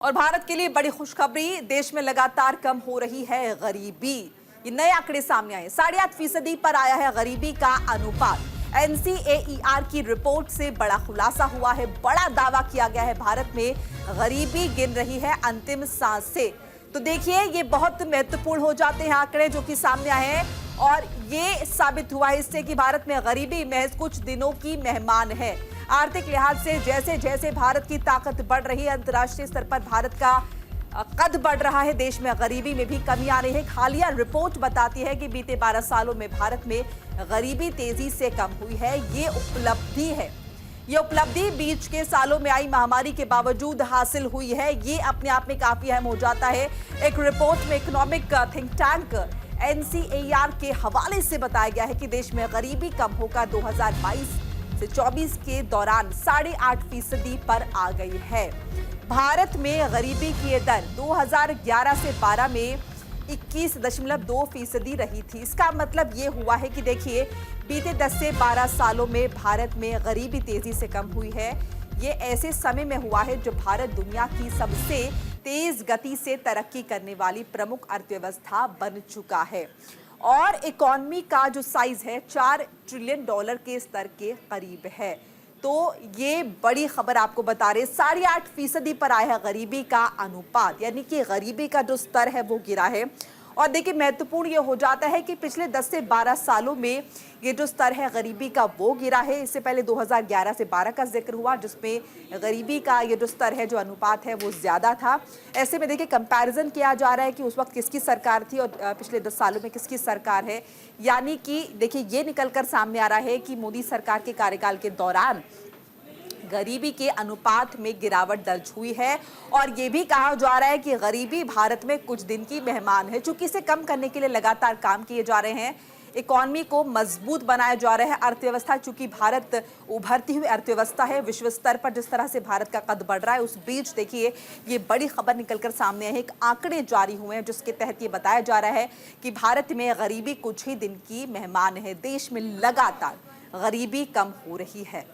और भारत के लिए बड़ी खुशखबरी, देश में लगातार कम हो रही है गरीबी। ये नए आंकड़े सामने आए, 8.5% पर आया है गरीबी का अनुपात। एनसीएईआर की रिपोर्ट से बड़ा खुलासा हुआ है, बड़ा दावा किया गया है, भारत में गरीबी गिन रही है अंतिम सांस से। तो देखिए, ये बहुत महत्वपूर्ण हो जाते हैं आंकड़े जो कि सामने आए हैं, और ये साबित हुआ है इससे कि भारत में गरीबी महज कुछ दिनों की मेहमान है। आर्थिक लिहाज से जैसे जैसे भारत की ताकत बढ़ रही है, अंतर्राष्ट्रीय स्तर पर भारत का कद बढ़ रहा है, देश में गरीबी में भी कमी आ रही है। हालिया रिपोर्ट बताती है कि बीते 12 सालों में भारत में गरीबी तेजी से कम हुई है। ये उपलब्धि है, ये उपलब्धि बीच के सालों में आई महामारी के बावजूद हासिल हुई है। ये अपने आप में काफी अहम हो जाता है। एक रिपोर्ट में इकोनॉमिक थिंक टैंक एनसीएईआर के हवाले से बताया गया है कि देश में गरीबी कम होकर 2022 से 24 के दौरान 8.5% पर आ गई है। भारत में गरीबी की ये दर 2011 से 12 में 21.2% रही थी। इसका मतलब ये हुआ है कि देखिए, बीते 10 से 12 सालों में भारत में गरीबी तेजी से कम हुई है। ये ऐसे समय में हुआ है जब भारत दुनिया की सबसे तेज गति से तरक्की करने वाली प्रमुख अर्थव्यवस्था बन चुका है, और इकोनॉमी का जो साइज है $4 ट्रिलियन के स्तर के करीब है। तो ये बड़ी खबर आपको बता रहे, 8.5% पर आया है गरीबी का अनुपात, यानी कि गरीबी का जो स्तर है वो गिरा है। और देखिए, महत्वपूर्ण ये हो जाता है कि पिछले 10 से 12 सालों में ये जो स्तर है गरीबी का वो गिरा है। इससे पहले 2011 से 12 का जिक्र हुआ, जिसमें गरीबी का ये जो स्तर है, जो अनुपात है, वो ज़्यादा था। ऐसे में देखिए, कंपैरिजन किया जा रहा है कि उस वक्त किसकी सरकार थी और पिछले 10 सालों में किसकी सरकार है। यानी कि देखिए, ये निकल कर सामने आ रहा है कि मोदी सरकार के कार्यकाल के दौरान गरीबी के अनुपात में गिरावट दर्ज हुई है। और ये भी कहा जा रहा है कि गरीबी भारत में कुछ दिन की मेहमान है, चूंकि इसे कम करने के लिए लगातार काम किए जा रहे हैं। इकोनॉमी को मजबूत बनाया जा रहा है, अर्थव्यवस्था, चूंकि भारत उभरती हुई अर्थव्यवस्था है, विश्व स्तर पर जिस तरह से भारत का कद बढ़ रहा है, उस बीच देखिए, ये बड़ी खबर निकलकर सामने आई है। एक आंकड़े जारी हुए हैं जिसके तहत ये बताया जा रहा है कि भारत में गरीबी कुछ ही दिन की मेहमान है। देश में लगातार गरीबी कम हो रही है।